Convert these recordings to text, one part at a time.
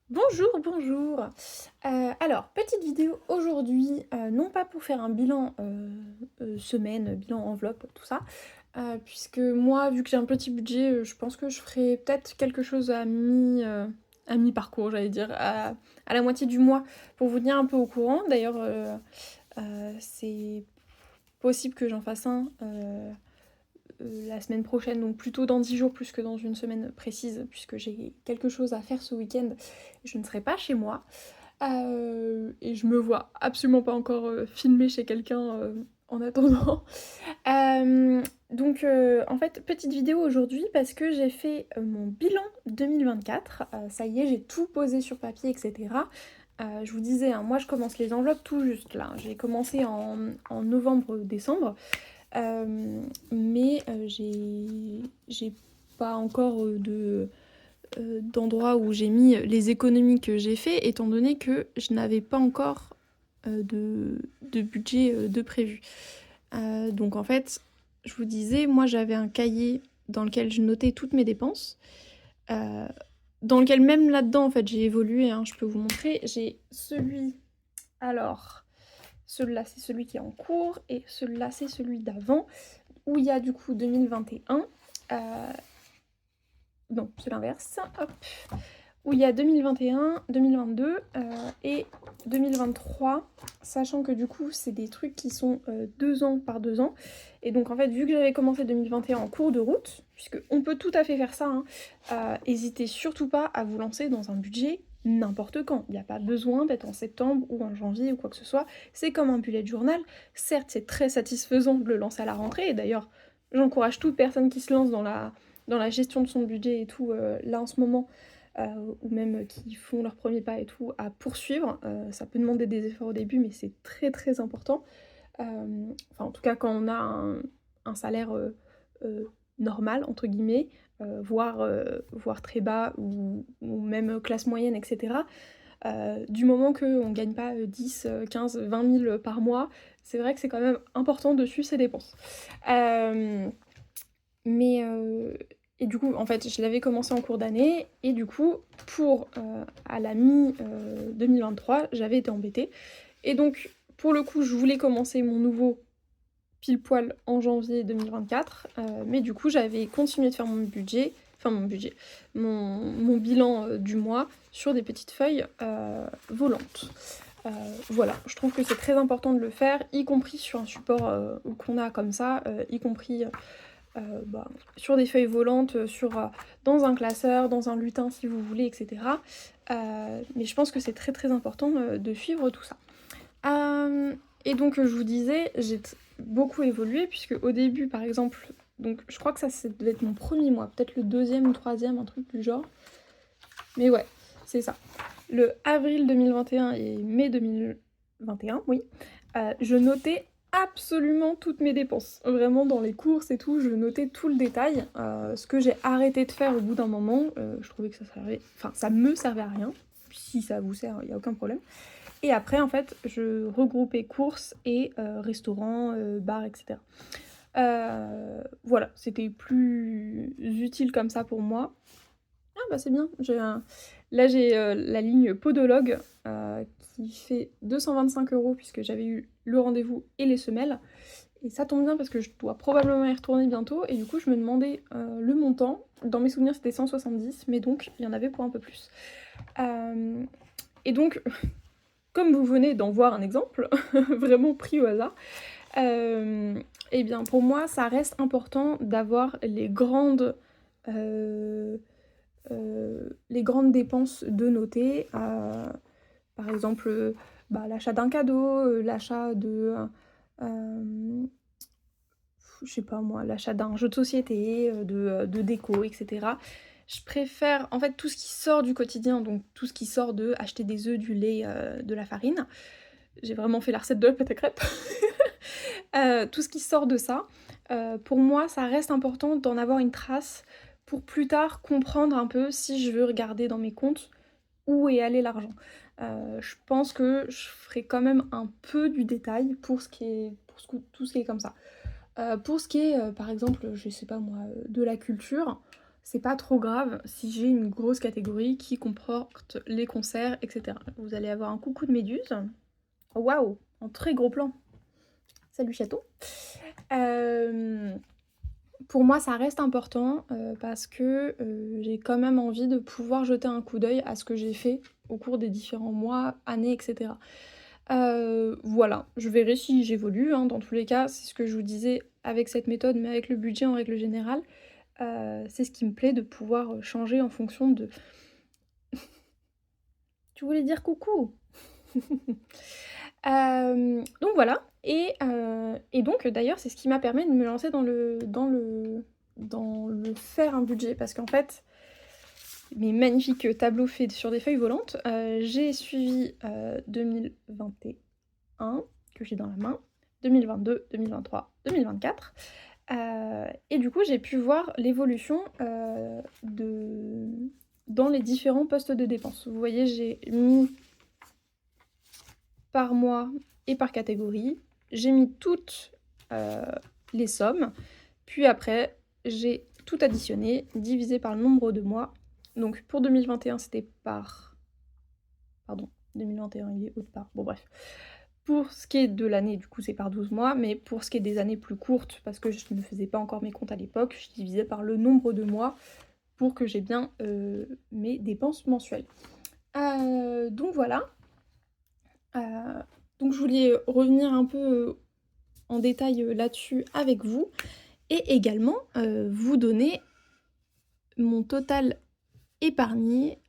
Bonjour, bonjour. Alors, petite vidéo aujourd'hui, non pas pour faire un bilan semaine, bilan enveloppe, tout ça, puisque moi, vu que j'ai un petit budget, je pense que je ferai peut-être quelque chose à mi-parcours, j'allais dire, à la moitié du mois, pour vous tenir un peu au courant. D'ailleurs, c'est possible que j'en fasse un la semaine prochaine, donc plutôt dans 10 jours plus que dans une semaine précise, puisque j'ai quelque chose à faire ce week-end. Je ne serai pas chez moi. Et je me vois absolument pas encore filmer chez quelqu'un en attendant. Donc en fait, petite vidéo aujourd'hui parce que j'ai fait mon bilan 2024. Ça y est, j'ai tout posé sur papier, etc. Je vous disais, hein, moi je commence les enveloppes tout juste là. J'ai commencé en novembre-décembre. Mais j'ai pas encore d'endroits où j'ai mis les économies que j'ai fait, étant donné que je n'avais pas encore de budget de prévu. Donc en fait, je vous disais, moi j'avais un cahier dans lequel je notais toutes mes dépenses, euh, dans lequel même là-dedans en fait j'ai évolué, hein, je peux vous montrer. J'ai celui, alors celui-là c'est celui qui est en cours et celui-là c'est celui d'avant, où il y a du coup 2021. Non, c'est l'inverse. Hop. Où il y a 2021, 2022 et 2023, sachant que du coup c'est des trucs qui sont 2 ans par 2 ans. Et donc en fait, vu que j'avais commencé 2021 en cours de route, puisque on peut tout à fait faire ça, hein, hésitez surtout pas à vous lancer dans un budget n'importe quand. Il n'y a pas besoin d'être en septembre ou en janvier ou quoi que ce soit. C'est comme un bullet journal. Certes, c'est très satisfaisant de le lancer à la rentrée, et d'ailleurs, j'encourage toute personne qui se lance dans la gestion de son budget et tout, là en ce moment, ou même qui font leur premier pas et tout, à poursuivre. Ça peut demander des efforts au début, mais c'est très très important. Enfin, en tout cas, quand on a un salaire normal, entre guillemets, voire très bas, ou même classe moyenne, etc. Du moment qu'on ne gagne pas 10, 15, 20 000 par mois, c'est vrai que c'est quand même important de suivre ses dépenses. Euh, mais et du coup, en fait, je l'avais commencé en cours d'année, et du coup, pour à la mi 2023, j'avais été embêtée. Et donc, pour le coup, je voulais commencer mon nouveau pile poil en janvier 2024, mais du coup, j'avais continué de faire mon bilan du mois sur des petites feuilles volantes. Voilà, je trouve que c'est très important de le faire, y compris sur un support qu'on a comme ça, y compris bah, sur des feuilles volantes, dans un classeur, dans un lutin si vous voulez, etc. Mais je pense que c'est très très important de suivre tout ça. Et donc je vous disais, j'ai beaucoup évolué, puisque au début par exemple, donc je crois que ça devait être mon premier mois, peut-être le deuxième ou troisième, un truc du genre. Mais ouais, c'est ça. Le avril 2021 et mai 2021, oui, je notais absolument toutes mes dépenses. Vraiment, dans les courses et tout, je notais tout le détail. Ce que j'ai arrêté de faire au bout d'un moment, je trouvais que ça servait... Enfin, ça me servait à rien. Si ça vous sert, il n'y a aucun problème. Et après, en fait, je regroupais courses et restaurants, bars, etc. Voilà, c'était plus utile comme ça pour moi. Ah bah c'est bien, là j'ai la ligne podologue qui fait 225 € puisque j'avais eu le rendez-vous et les semelles. Et ça tombe bien parce que je dois probablement y retourner bientôt, et du coup je me demandais le montant. Dans mes souvenirs c'était 170, mais donc il y en avait pour un peu plus. Euh, et donc, comme vous venez d'en voir un exemple, vraiment pris au hasard, et bien pour moi ça reste important d'avoir les grandes dépenses de noter, par exemple bah, l'achat d'un cadeau, l'achat je sais pas moi, l'achat d'un jeu de société, de déco, etc. Je préfère en fait tout ce qui sort du quotidien, donc tout ce qui sort de acheter des œufs, du lait, de la farine. J'ai vraiment fait la recette de la pâte à crêpes. Tout ce qui sort de ça, pour moi, ça reste important d'en avoir une trace pour plus tard comprendre un peu si je veux regarder dans mes comptes où est allé l'argent. Je pense que je ferai quand même un peu du détail tout ce qui est comme ça. Pour ce qui est, par exemple, je sais pas moi, de la culture, c'est pas trop grave si j'ai une grosse catégorie qui comporte les concerts, etc. Vous allez avoir un coucou de méduse. Waouh, en très gros plan. Salut chaton. Pour moi, ça reste important parce que j'ai quand même envie de pouvoir jeter un coup d'œil à ce que j'ai fait au cours des différents mois, années, etc. Voilà, je verrai si j'évolue, hein, dans tous les cas, c'est ce que je vous disais avec cette méthode, mais avec le budget en règle générale. C'est ce qui me plaît de pouvoir changer en fonction de... Tu voulais dire coucou? Donc voilà, et donc d'ailleurs c'est ce qui m'a permis de me lancer dans le faire un budget, parce qu'en fait, mes magnifiques tableaux faits sur des feuilles volantes, j'ai suivi 2021, que j'ai dans la main, 2022, 2023, 2024, et du coup j'ai pu voir l'évolution dans les différents postes de dépenses. Vous voyez, j'ai mis par mois et par catégorie. J'ai mis toutes les sommes, puis après j'ai tout additionné, divisé par le nombre de mois. Donc pour 2021 c'était par... Pardon, 2021 il est autre part, bon bref. Pour ce qui est de l'année, du coup c'est par 12 mois, mais pour ce qui est des années plus courtes, parce que je ne faisais pas encore mes comptes à l'époque, je divisais par le nombre de mois pour que j'ai bien mes dépenses mensuelles. Donc voilà. Donc je voulais revenir un peu en détail là-dessus avec vous, et également vous donner mon total épargné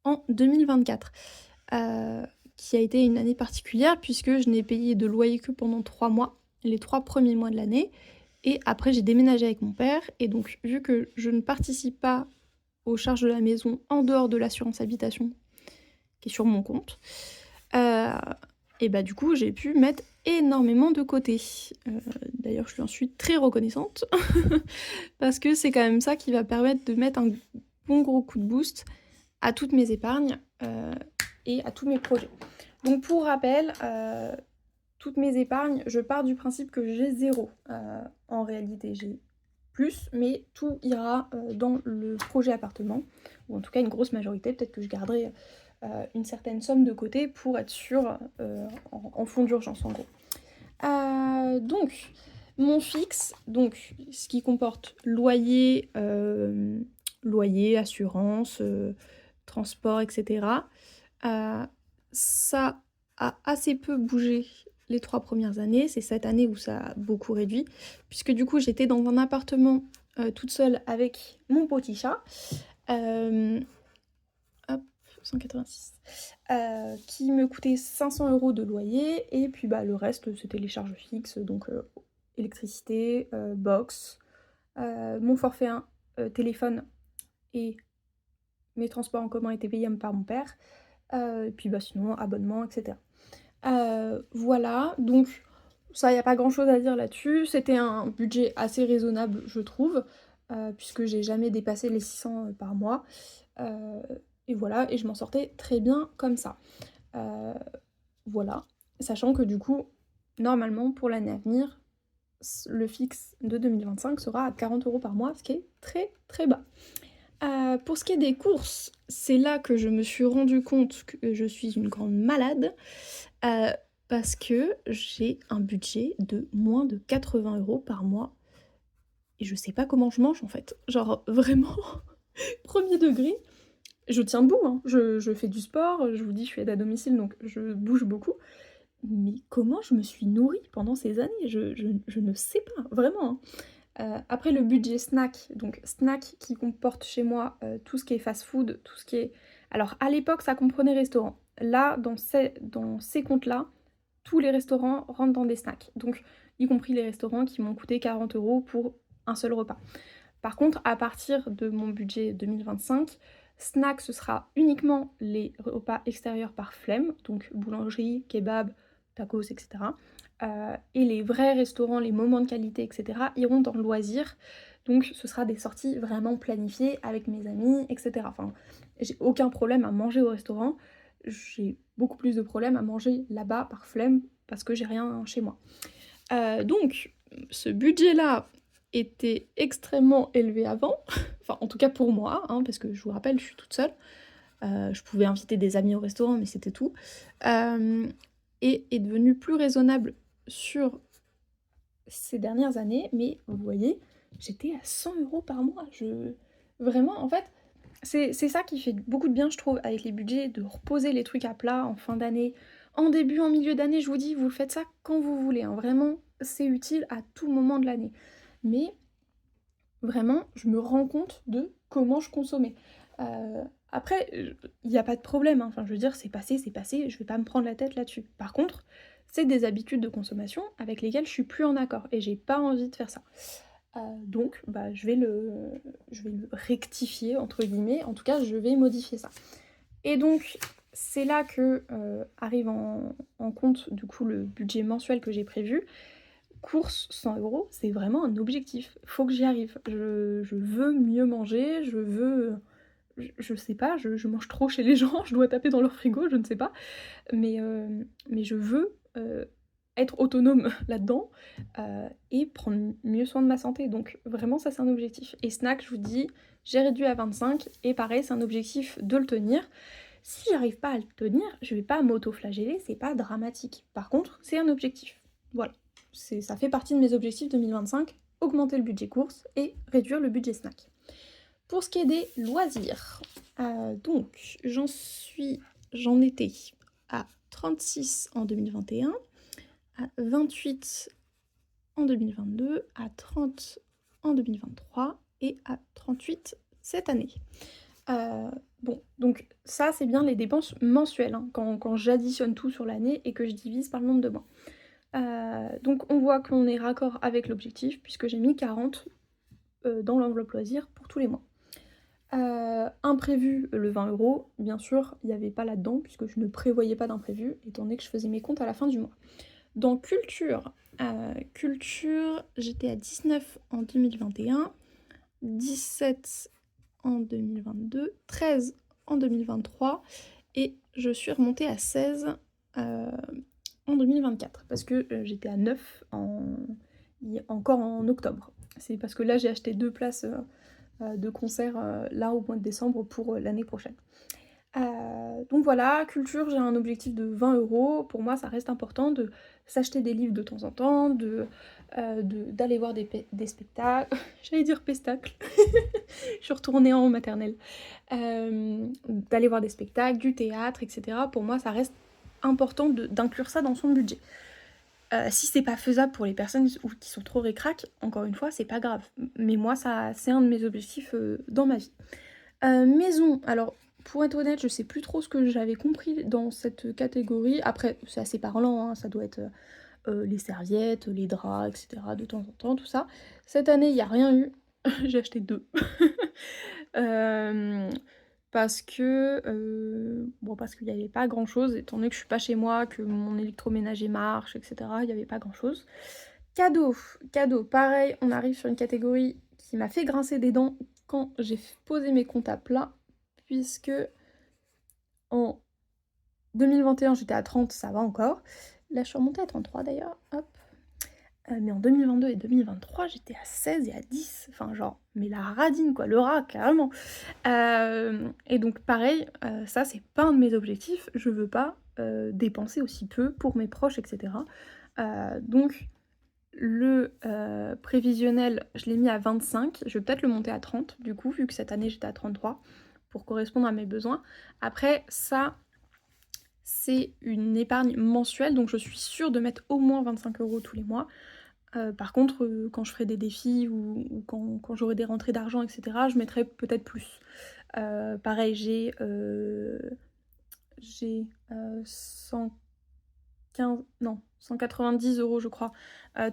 en 2024, qui a été une année particulière puisque je n'ai payé de loyer que pendant 3 mois, les 3 premiers mois de l'année, et après j'ai déménagé avec mon père, et donc vu que je ne participe pas aux charges de la maison en dehors de l'assurance habitation qui est sur mon compte, et bah du coup j'ai pu mettre énormément de côté. D'ailleurs je lui en suis très reconnaissante parce que c'est quand même ça qui va permettre de mettre un bon gros coup de boost à toutes mes épargnes et à tous mes projets. Donc pour rappel, toutes mes épargnes, je pars du principe que j'ai 0. En réalité j'ai plus, mais tout ira dans le projet appartement, ou en tout cas une grosse majorité. Peut-être que je garderai une certaine somme de côté pour être sûre en fond d'urgence en gros. Donc mon fixe, donc ce qui comporte loyer, assurance, transport, etc. Ça a assez peu bougé les 3 premières années. C'est cette année où ça a beaucoup réduit, puisque du coup j'étais dans un appartement toute seule avec mon petit chat. Hop, 186. Qui me coûtait 500 € de loyer, et puis bah, le reste c'était les charges fixes, donc électricité, box, mon forfait téléphone, et mes transports en commun étaient payés par mon père, et puis bah sinon abonnement, etc. Voilà, donc ça y a pas grand chose à dire là-dessus, c'était un budget assez raisonnable je trouve, puisque j'ai jamais dépassé les 600 par mois, et voilà, et je m'en sortais très bien comme ça. Voilà, sachant que du coup, normalement pour l'année à venir, le fixe de 2025 sera à 40 € par mois, ce qui est très très bas. Pour ce qui est des courses, c'est là que je me suis rendu compte que je suis une grande malade, parce que j'ai un budget de moins de 80 € par mois, et je sais pas comment je mange en fait. Genre vraiment, premier degré, je tiens debout, hein. Je fais du sport, je vous dis je suis aide à domicile donc je bouge beaucoup, mais comment je me suis nourrie pendant ces années? Je ne sais pas, vraiment, hein. Après le budget snack, donc snack qui comporte chez moi tout ce qui est fast-food, tout ce qui est... Alors à l'époque ça comprenait restaurant. Là, dans ces comptes-là, tous les restaurants rentrent dans des snacks. Donc y compris les restaurants qui m'ont coûté 40 € pour un seul repas. Par contre, à partir de mon budget 2025, snack ce sera uniquement les repas extérieurs par flemme, donc boulangerie, kebab, tacos, etc. Et les vrais restaurants, les moments de qualité, etc. iront dans le loisir. Donc ce sera des sorties vraiment planifiées avec mes amis, etc. Enfin, j'ai aucun problème à manger au restaurant. J'ai beaucoup plus de problèmes à manger là-bas par flemme parce que j'ai rien chez moi. Donc ce budget-là, était extrêmement élevé avant, enfin en tout cas pour moi, hein, parce que je vous rappelle, je suis toute seule. Je pouvais inviter des amis au restaurant, mais c'était tout. Et est devenu plus raisonnable sur ces dernières années, mais vous voyez, j'étais à 100 € par mois. Vraiment, en fait, c'est ça qui fait beaucoup de bien, je trouve, avec les budgets, de reposer les trucs à plat en fin d'année, en début, en milieu d'année. Je vous dis, vous faites ça quand vous voulez, hein. Vraiment, c'est utile à tout moment de l'année. Mais vraiment, je me rends compte de comment je consommais. Après, il n'y a pas de problème, hein. Enfin, je veux dire, c'est passé, je vais pas me prendre la tête là-dessus. Par contre, c'est des habitudes de consommation avec lesquelles je suis plus en accord et j'ai pas envie de faire ça. Donc, bah, je vais le rectifier, entre guillemets. En tout cas, je vais modifier ça. Et donc, c'est là que arrive en compte, du coup, le budget mensuel que j'ai prévu. Course 100 €, c'est vraiment un objectif. Faut que j'y arrive. Je veux mieux manger, je veux... Je sais pas, je mange trop chez les gens, je dois taper dans leur frigo, je ne sais pas. Mais je veux être autonome là-dedans et prendre mieux soin de ma santé. Donc vraiment, ça c'est un objectif. Et snack, je vous dis, j'ai réduit à 25 et pareil, c'est un objectif de le tenir. Si j'arrive pas à le tenir, je vais pas m'auto-flageller, c'est pas dramatique. Par contre, c'est un objectif. Voilà. Ça fait partie de mes objectifs 2025, augmenter le budget course et réduire le budget snack. Pour ce qui est des loisirs, donc j'en étais à 36 en 2021, à 28 en 2022, à 30 en 2023 et à 38 cette année. Bon, donc ça c'est bien les dépenses mensuelles, hein, quand j'additionne tout sur l'année et que je divise par le nombre de mois. Donc on voit qu'on est raccord avec l'objectif puisque j'ai mis 40 dans l'enveloppe loisir pour tous les mois. Imprévu, le 20 €, bien sûr, il n'y avait pas là-dedans, puisque je ne prévoyais pas d'imprévu, étant donné que je faisais mes comptes à la fin du mois. Dans culture, j'étais à 19 en 2021, 17 en 2022, 13 en 2023, et je suis remontée à 16 en 2024, parce que j'étais à 9 encore en octobre. C'est parce que là, j'ai acheté 2 places de concert là au mois de décembre pour l'année prochaine. Donc voilà, culture, j'ai un objectif de 20 €. Pour moi, ça reste important de s'acheter des livres de temps en temps, d'aller voir des spectacles. J'allais dire pestacles. Je suis retournée en maternelle. D'aller voir des spectacles, du théâtre, etc. Pour moi, ça reste important d'inclure ça dans son budget. Si c'est pas faisable pour les personnes qui sont trop récrac, encore une fois, c'est pas grave. Mais moi, ça, c'est un de mes objectifs dans ma vie. Maison, alors pour être honnête, je sais plus trop ce que j'avais compris dans cette catégorie. Après, c'est assez parlant, hein, ça doit être les serviettes, les draps, etc. de temps en temps, tout ça. Cette année, il n'y a rien eu. J'ai acheté 2. Parce qu'il n'y avait pas grand chose, étant donné que je suis pas chez moi, que mon électroménager marche, etc. Il n'y avait pas grand chose. Cadeau, pareil, on arrive sur une catégorie qui m'a fait grincer des dents quand j'ai posé mes comptes à plat, puisque en 2021 j'étais à 30, ça va encore. Là je suis remontée à 33 d'ailleurs, hop. Mais en 2022 et 2023, j'étais à 16 et à 10. Enfin, genre, mais la radine, quoi, le rat, carrément. Et donc, pareil, ça, c'est pas un de mes objectifs. Je veux pas dépenser aussi peu pour mes proches, etc. Donc, le prévisionnel, je l'ai mis à 25. Je vais peut-être le monter à 30, du coup, vu que cette année, j'étais à 33, pour correspondre à mes besoins. Après, ça... c'est une épargne mensuelle, donc je suis sûre de mettre au moins 25 € tous les mois. Par contre, quand je ferai des défis ou quand j'aurai des rentrées d'argent, etc., je mettrai peut-être plus. Pareil, j'ai 190 € je crois,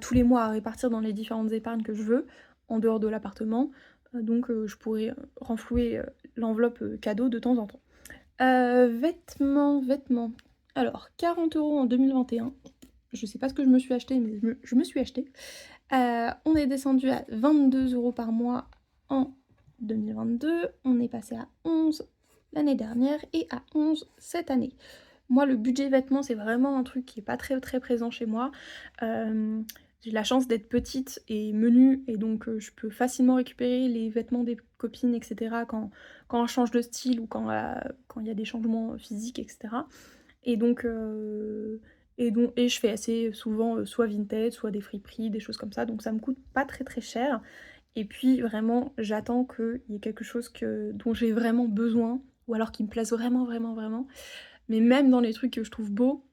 tous les mois à répartir dans les différentes épargnes que je veux, en dehors de l'appartement. Donc je pourrais renflouer l'enveloppe cadeau de temps en temps. Vêtements. Alors, 40 € en 2021. Je sais pas ce que je me suis acheté, mais je me suis acheté. On est descendu à 22 € par mois en 2022. On est passé à 11 l'année dernière et à 11 cette année. Moi, le budget vêtements, c'est vraiment un truc qui est pas très très présent chez moi. j'ai la chance d'être petite et menue et donc je peux facilement récupérer les vêtements des copines et cetera quand elles changent de style ou quand il y a des changements physiques et cetera et donc je fais assez souvent, soit Vinted, soit des friperies, des choses comme ça, donc ça me coûte pas très, très cher et puis vraiment j'attends qu'il y ait quelque chose dont j'ai vraiment besoin ou alors qui me plaise vraiment, vraiment, vraiment. Mais même dans les trucs que je trouve beaux,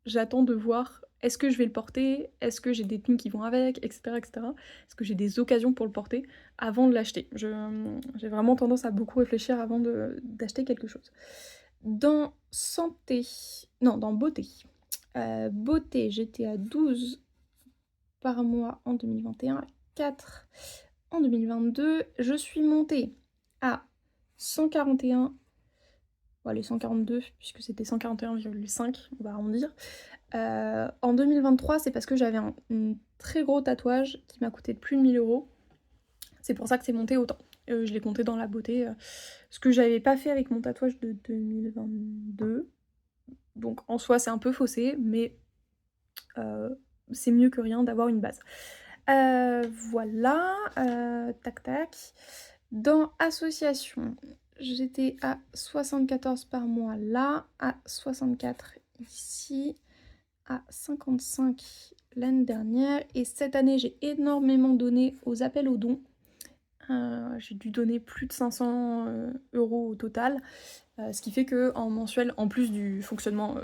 j'attends de voir est-ce que je vais le porter? Est-ce que j'ai des tenues qui vont avec? Et cetera, et cetera. Est-ce que j'ai des occasions pour le porter avant de l'acheter? J'ai vraiment tendance à beaucoup réfléchir avant d'acheter quelque chose. Dans santé, non, dans beauté. Beauté, j'étais à 12 par mois en 2021, 4 en 2022. Je suis montée à 141, bon, allez 142 puisque c'était 141,5, on va arrondir. En 2023, c'est parce que j'avais un très gros tatouage qui m'a coûté plus de 1 000 €. C'est pour ça que c'est monté autant. Je l'ai compté dans la beauté, ce que j'avais pas fait avec mon tatouage de 2022. Donc en soi, c'est un peu faussé, mais c'est mieux que rien d'avoir une base. Voilà, tac tac. Dans association, j'étais à 74 par mois là, à 64 ici, à 55 l'année dernière et cette année j'ai énormément donné aux appels aux dons. J'ai dû donner plus de 500 € au total, ce qui fait que en mensuel, en plus du fonctionnement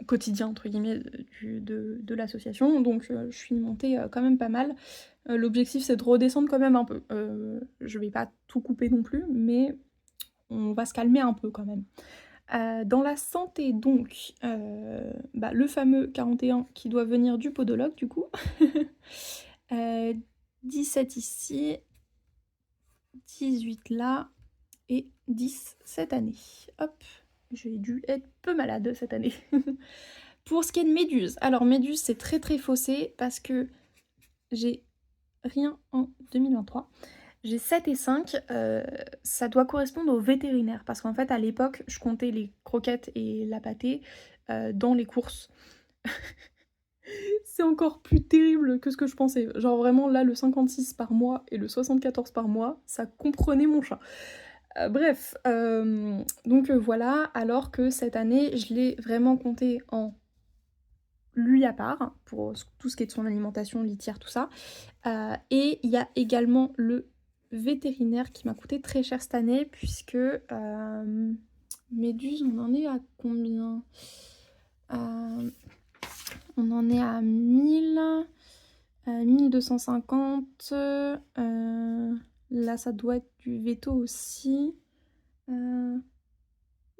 quotidien entre guillemets de l'association, donc je suis montée quand même pas mal. L'objectif c'est de redescendre quand même un peu. Je vais pas tout couper non plus, mais on va se calmer un peu quand même. Dans la santé donc, le fameux 41 qui doit venir du podologue du coup. 17 ici, 18 là et 10 cette année. Hop, j'ai dû être peu malade cette année. Pour ce qui est de Méduse, alors Méduse c'est très très faussé parce que j'ai rien en 2023. J'ai 7 et 5, ça doit correspondre au vétérinaire parce qu'en fait à l'époque je comptais les croquettes et la pâtée dans les courses. C'est encore plus terrible que ce que je pensais. Genre vraiment là le 56 par mois et le 74 par mois, ça comprenait mon chat. Bref, donc voilà, alors que cette année je l'ai vraiment compté en lui à part, pour tout ce qui est de son alimentation, litière, tout ça. Et il y a également le vétérinaire qui m'a coûté très cher cette année, puisque Méduse, on en est à combien? On en est à 1000, 1250. Là, ça doit être du veto aussi.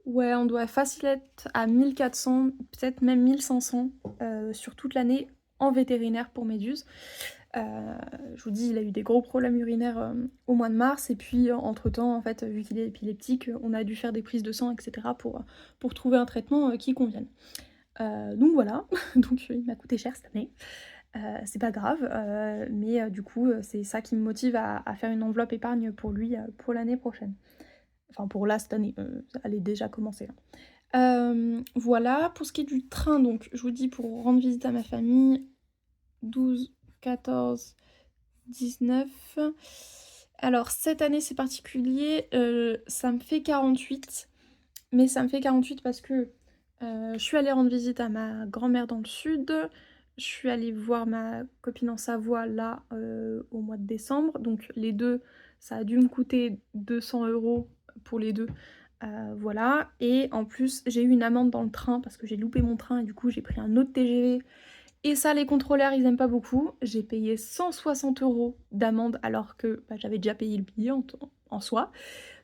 Ouais, on doit facile être à 1400, peut-être même 1500 sur toute l'année en vétérinaire pour Méduse. Je vous dis, il a eu des gros problèmes urinaires au mois de mars, et puis entre-temps, en fait, vu qu'il est épileptique, on a dû faire des prises de sang, etc. pour trouver un traitement qui convienne. Donc voilà, donc il m'a coûté cher cette année. C'est pas grave, mais du coup, c'est ça qui me motive à faire une enveloppe épargne pour lui pour l'année prochaine. Enfin, pour là, cette année, elle est déjà commencée. Voilà, pour ce qui est du train, donc je vous dis pour rendre visite à ma famille, 12, 14, 19. Alors cette année c'est particulier, ça me fait 48, mais ça me fait 48 parce que je suis allée rendre visite à ma grand-mère dans le sud, je suis allée voir ma copine en Savoie là au mois de décembre, donc les deux, ça a dû me coûter 200 € pour les deux. Voilà, et en plus j'ai eu une amende dans le train parce que j'ai loupé mon train et du coup j'ai pris un autre TGV. Et ça, les contrôleurs, ils aiment pas beaucoup. J'ai payé 160 € d'amende alors que j'avais déjà payé le billet en soi.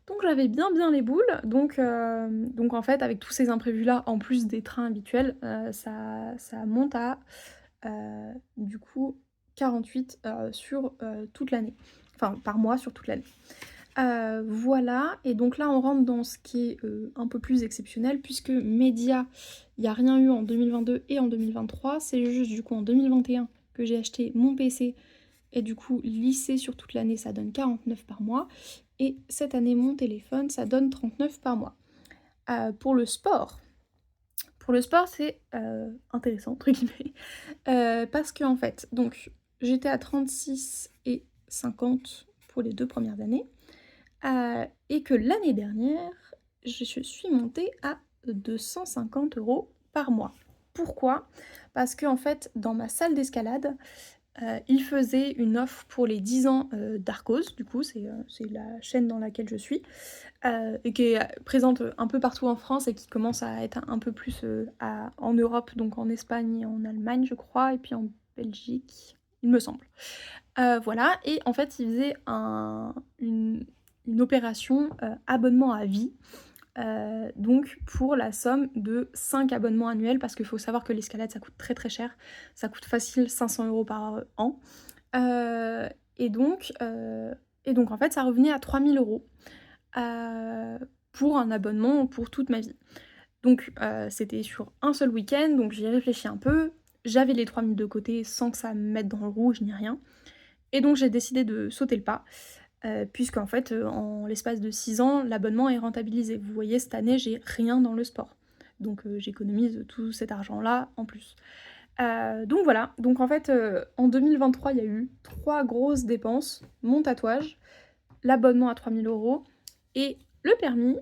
Donc j'avais bien les boules. Donc en fait, avec tous ces imprévus-là, en plus des trains habituels, ça monte à du coup 48 sur toute l'année. Enfin, par mois sur toute l'année. Voilà, et donc là on rentre dans ce qui est un peu plus exceptionnel puisque médias, il n'y a rien eu en 2022 et en 2023, c'est juste du coup en 2021 que j'ai acheté mon PC et du coup lycée sur toute l'année ça donne 49 par mois et cette année mon téléphone ça donne 39 par mois. Pour le sport c'est intéressant entre guillemets parce que en fait donc j'étais à 36,50 pour les 2 premières années, et que l'année dernière, je suis montée à 250 € par mois. Pourquoi? Parce qu'en fait, dans ma salle d'escalade, ils faisaient une offre pour les 10 ans, d'Arcos, du coup, c'est la chaîne dans laquelle je suis, et qui est présente un peu partout en France et qui commence à être un peu plus en Europe, donc en Espagne et en Allemagne, je crois, et puis en Belgique, il me semble. Voilà, et en fait, ils faisaient une opération abonnement à vie. Donc pour la somme de 5 abonnements annuels, parce qu'il faut savoir que l'escalade ça coûte très très cher, ça coûte facile 500 € par an. Euh, et, donc, euh, et donc en fait ça revenait à 3 000 € pour un abonnement pour toute ma vie. Donc c'était sur un seul week-end, donc j'y ai réfléchi un peu, j'avais les 3 000 de côté sans que ça me mette dans le rouge ni rien. Et donc j'ai décidé de sauter le pas. Puisqu'en fait, en l'espace de 6 ans, l'abonnement est rentabilisé. Vous voyez, cette année, j'ai rien dans le sport. Donc j'économise tout cet argent-là en plus. Donc voilà, donc en fait, en 2023, il y a eu 3 grosses dépenses. Mon tatouage, l'abonnement à 3 000 € et le permis,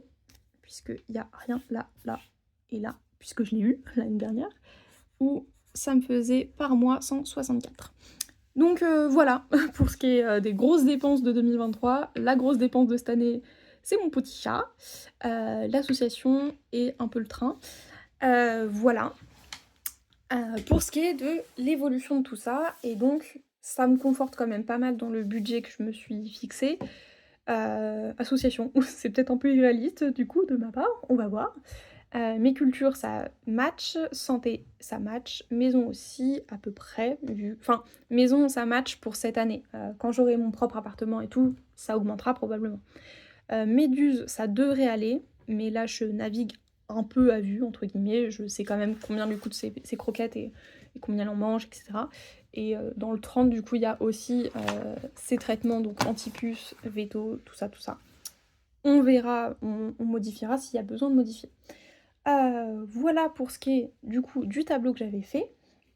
puisqu'il n'y a rien là, là et là, puisque je l'ai eu l'année dernière, où ça me faisait par mois 164. Donc voilà, pour ce qui est des grosses dépenses de 2023, la grosse dépense de cette année, c'est mon petit chat, l'association et un peu le train. Voilà. Pour ce qui est de l'évolution de tout ça, et donc ça me conforte quand même pas mal dans le budget que je me suis fixé. Association, c'est peut-être un peu irréaliste du coup de ma part, on va voir. Mes cultures, ça match. Santé, ça match. Maison aussi, à peu près. Enfin, maison, ça match pour cette année. Quand j'aurai mon propre appartement et tout, ça augmentera probablement. Méduse, ça devrait aller. Mais là, je navigue un peu à vue, entre guillemets. Je sais quand même combien lui coûtent ses croquettes et combien elle en mange, etc. Et dans le 30, du coup, il y a aussi ces traitements, donc antipuce, veto, tout ça, tout ça. On verra, on modifiera s'il y a besoin de modifier. Voilà pour ce qui est du coup du tableau que j'avais fait.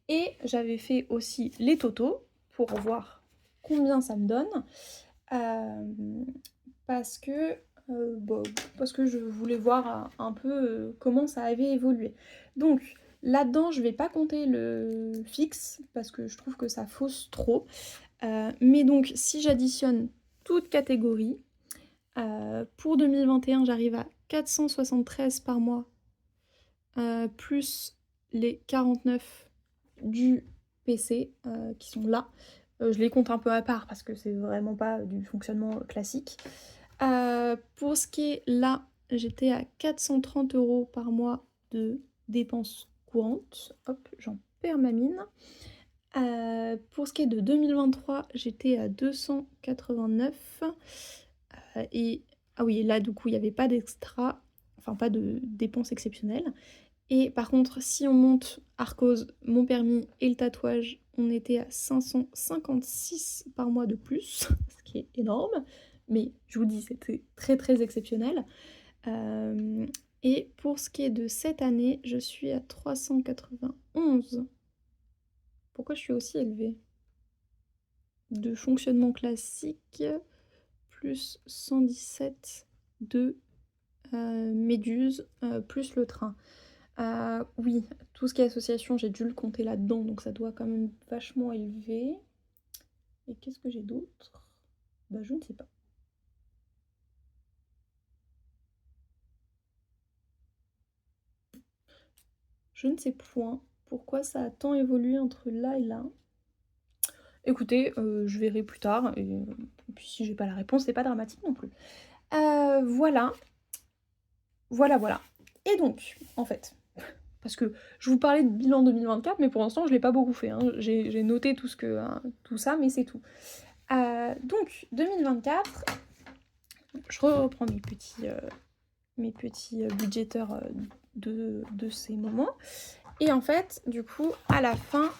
Et j'avais fait aussi les totaux pour voir combien ça me donne. Parce que je voulais voir un peu comment ça avait évolué. Donc là-dedans, je vais pas compter le fixe parce que je trouve que ça fausse trop. Mais donc si j'additionne toutes catégories, pour 2021, j'arrive à 473 par mois, plus les 49 du PC qui sont là. Je les compte un peu à part parce que c'est vraiment pas du fonctionnement classique. Pour ce qui est là, j'étais à 430 € par mois de dépenses courantes. Hop, j'en perds ma mine. Pour ce qui est de 2023, j'étais à 289. Et ah oui, là du coup, il n'y avait pas d'extra, enfin pas de dépenses exceptionnelles. Et par contre, si on monte Arcos, mon permis et le tatouage, on était à 556 par mois de plus, ce qui est énorme. Mais je vous dis, c'était très très exceptionnel. Et pour ce qui est de cette année, je suis à 391. Pourquoi je suis aussi élevée? De fonctionnement classique, plus 117 de Méduse, plus le train. Oui, tout ce qui est association, j'ai dû le compter là-dedans, donc ça doit quand même vachement élever. Et qu'est-ce que j'ai d'autre? Bah je ne sais pas. Je ne sais point pourquoi ça a tant évolué entre là et là. Écoutez, je verrai plus tard, et puis si j'ai pas la réponse, c'est pas dramatique non plus. Voilà. Voilà. Et donc, en fait, parce que je vous parlais de bilan 2024, mais pour l'instant, je l'ai pas beaucoup fait. Hein. J'ai noté tout ça, mais c'est tout. Donc, 2024, je reprends mes petits budgéteurs de ces moments. Et en fait, du coup, à la fin,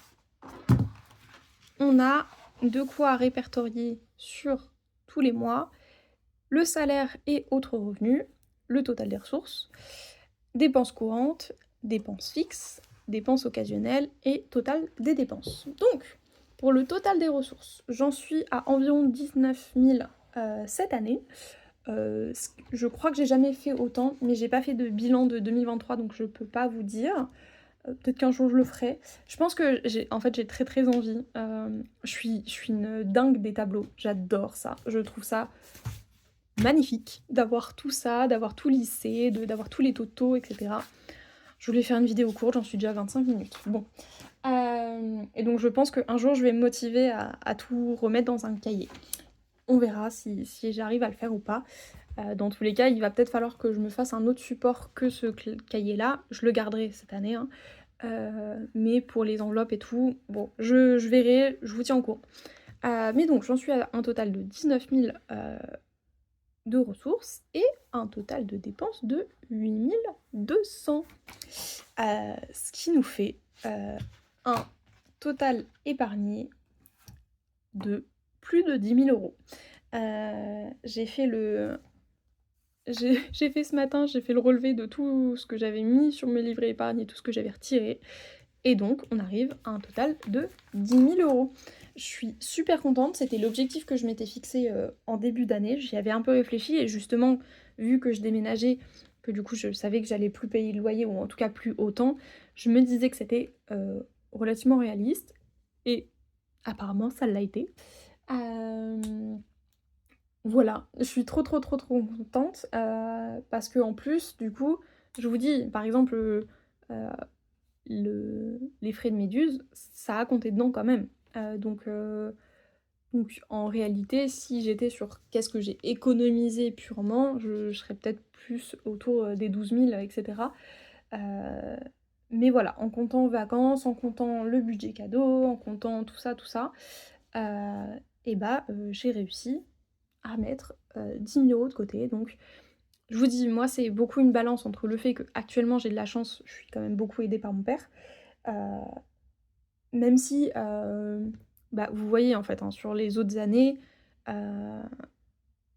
on a de quoi répertorier sur tous les mois le salaire et autres revenus, le total des ressources, dépenses courantes, dépenses fixes, dépenses occasionnelles et total des dépenses. Donc, Pour le total des ressources, j'en suis à environ 19 000 cette année. Je crois que j'ai jamais fait autant, mais j'ai pas fait de bilan de 2023, donc je peux pas vous dire. Peut-être qu'un jour je le ferai. Je pense que j'ai très très envie. Je suis une dingue des tableaux. J'adore ça. Je trouve ça magnifique d'avoir tout ça, d'avoir tout lissé, d'avoir tous les totaux, etc. Je voulais faire une vidéo courte, j'en suis déjà à 25 minutes. Bon. Et donc je pense qu'un jour je vais me motiver à tout remettre dans un cahier. On verra si j'arrive à le faire ou pas. Dans tous les cas, il va peut-être falloir que je me fasse un autre support que ce cahier-là. Je le garderai cette année, hein. Mais pour les enveloppes et tout, bon, je verrai, je vous tiens au courant. Mais donc j'en suis à un total de 19 000 de ressources et un total de dépenses de 8 200. Ce qui nous fait un total épargné de plus de 10 000 euros. J'ai fait ce matin, j'ai fait le relevé de tout ce que j'avais mis sur mes livrets épargne et tout ce que j'avais retiré. Et donc, on arrive à un total de 10 000 euros. Je suis super contente, c'était l'objectif que je m'étais fixé en début d'année. J'y avais un peu réfléchi et justement, vu que je déménageais, que du coup je savais que j'allais plus payer le loyer, ou en tout cas plus autant, je me disais que c'était relativement réaliste. Et apparemment, ça l'a été. Voilà, je suis trop contente parce que en plus, du coup, je vous dis, par exemple, les frais de Méduse, ça a compté dedans quand même. Donc en réalité, si j'étais sur qu'est-ce que j'ai économisé purement, je serais peut-être plus autour des 12 000, etc. Mais voilà, en comptant vacances, en comptant le budget cadeau, en comptant tout ça, j'ai réussi à mettre 10 000 euros de côté. Donc je vous dis, moi c'est beaucoup une balance entre le fait que actuellement j'ai de la chance, je suis quand même beaucoup aidée par mon père, même si vous voyez en fait, hein, sur les autres années,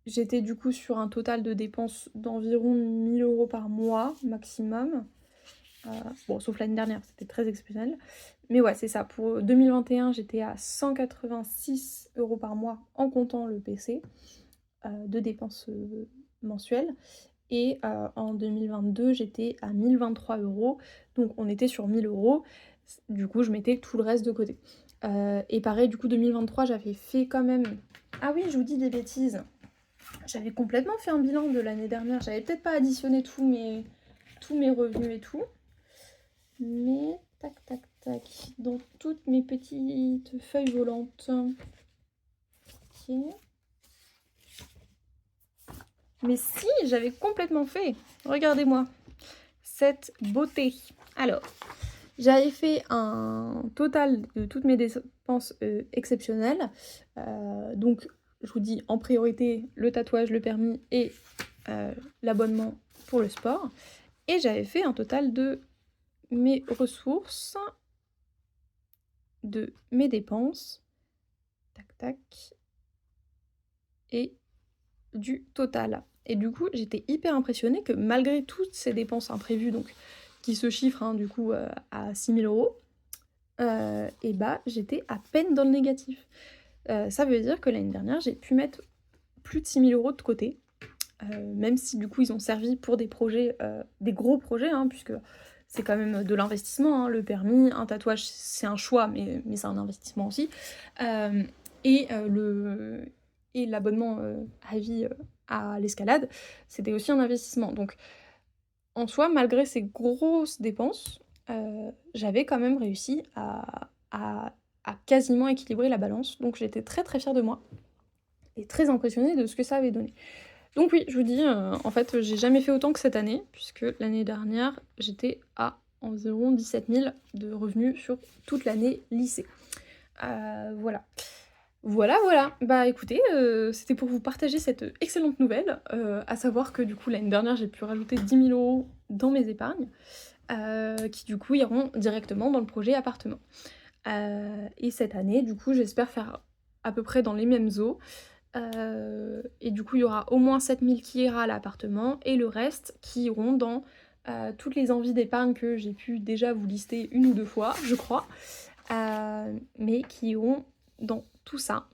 j'étais du coup sur un total de dépenses d'environ 1 000 euros par mois maximum. Bon, sauf l'année dernière, c'était très exceptionnel. Mais ouais, c'est ça. Pour 2021, j'étais à 186 euros par mois en comptant le PC de dépenses mensuelles. Et en 2022, j'étais à 1 023 euros. Donc on était sur 1 000 euros. Du coup, je mettais tout le reste de côté. Et pareil, du coup, 2023, j'avais fait quand même... Ah oui, je vous dis des bêtises. J'avais complètement fait un bilan de l'année dernière. J'avais peut-être pas additionné tous mes revenus et tout. Mais, tac, dans toutes mes petites feuilles volantes. Ok. Mais si, j'avais complètement fait. Regardez-moi cette beauté. Alors, j'avais fait un total de toutes mes dépenses exceptionnelles. Donc, je vous dis en priorité le tatouage, le permis et l'abonnement pour le sport. Et j'avais fait un total de mes ressources, de mes dépenses, et du total. Et du coup, j'étais hyper impressionnée que malgré toutes ces dépenses imprévues, donc qui se chiffrent du coup à 6 000 euros, j'étais à peine dans le négatif. Ça veut dire que l'année dernière, j'ai pu mettre plus de 6 000 euros de côté, même si du coup ils ont servi pour des projets, des gros projets, puisque c'est quand même de l'investissement, le permis, un tatouage c'est un choix, mais c'est un investissement aussi, et l'abonnement à vie à l'escalade, c'était aussi un investissement. Donc en soi, malgré ces grosses dépenses, j'avais quand même réussi à quasiment équilibrer la balance, donc j'étais très fière de moi et très impressionnée de ce que ça avait donné. Donc oui, je vous dis, en fait, j'ai jamais fait autant que cette année, puisque l'année dernière, j'étais à environ 17 000 de revenus sur toute l'année lycée. Voilà. Voilà. Bah écoutez, c'était pour vous partager cette excellente nouvelle, à savoir que du coup, l'année dernière, j'ai pu rajouter 10 000 euros dans mes épargnes, qui du coup iront directement dans le projet appartement. Et cette année, du coup, j'espère faire à peu près dans les mêmes eaux. Et du coup, il y aura au moins 7 000 qui ira à l'appartement et le reste qui iront dans toutes les envies d'épargne que j'ai pu déjà vous lister une ou deux fois, je crois, mais qui iront dans tout ça.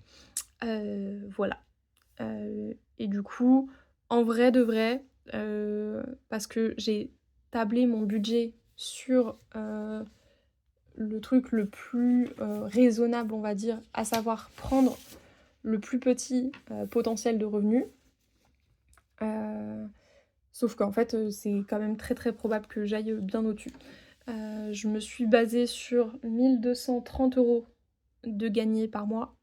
Voilà. Et du coup, en vrai de vrai, parce que j'ai tablé mon budget sur, le truc le plus, raisonnable, on va dire, à savoir prendre le plus petit, potentiel de revenus. Heu, Sauf qu'en fait, c'est quand même très, très probable que j'aille, bien au-dessus. Je me suis basée sur 1 230 € de gagnés par mois,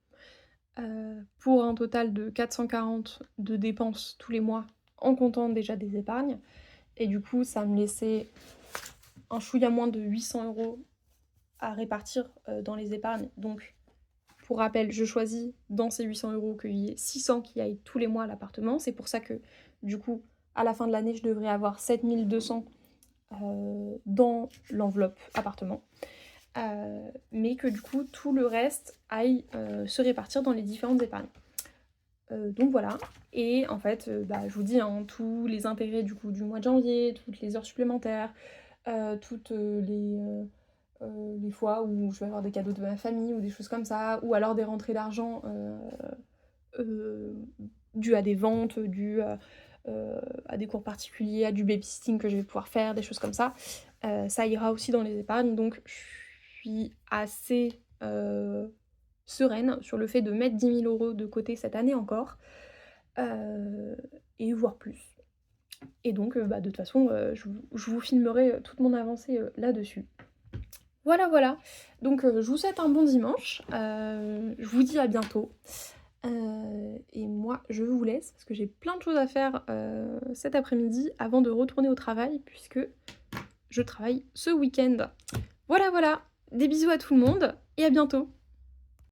pour un total de 440 de dépenses tous les mois, en comptant déjà des épargnes. Et du coup, ça me laissait un chouïa moins de 800 € à répartir, dans les épargnes. Donc, pour rappel, je choisis dans ces 800 € qu'il y ait 600 qui aillent tous les mois à l'appartement. C'est pour ça que, du coup, à la fin de l'année, je devrais avoir 7 200 dans l'enveloppe appartement. Mais que du coup, tout le reste aille se répartir dans les différentes épargnes. Donc voilà. Et en fait, je vous dis, hein, tous les intérêts du coup du mois de janvier, toutes les heures supplémentaires, toutes les fois où je vais avoir des cadeaux de ma famille ou des choses comme ça, ou alors des rentrées d'argent dues à des ventes, dues à des cours particuliers, à du babysitting que je vais pouvoir faire, des choses comme ça. Ça ira aussi dans les épargnes, donc je suis assez sereine sur le fait de mettre 10 000 € de côté cette année encore, heu et voire plus. Et donc de toute façon, je vous filmerai, toute mon avancée, là-dessus. Voilà, voilà. Donc je vous souhaite un bon dimanche, je vous dis à bientôt, et moi je vous laisse parce que j'ai plein de choses à faire, cet après-midi avant de retourner au travail puisque je travaille ce week-end. Voilà, voilà, des bisous à tout le monde et à bientôt.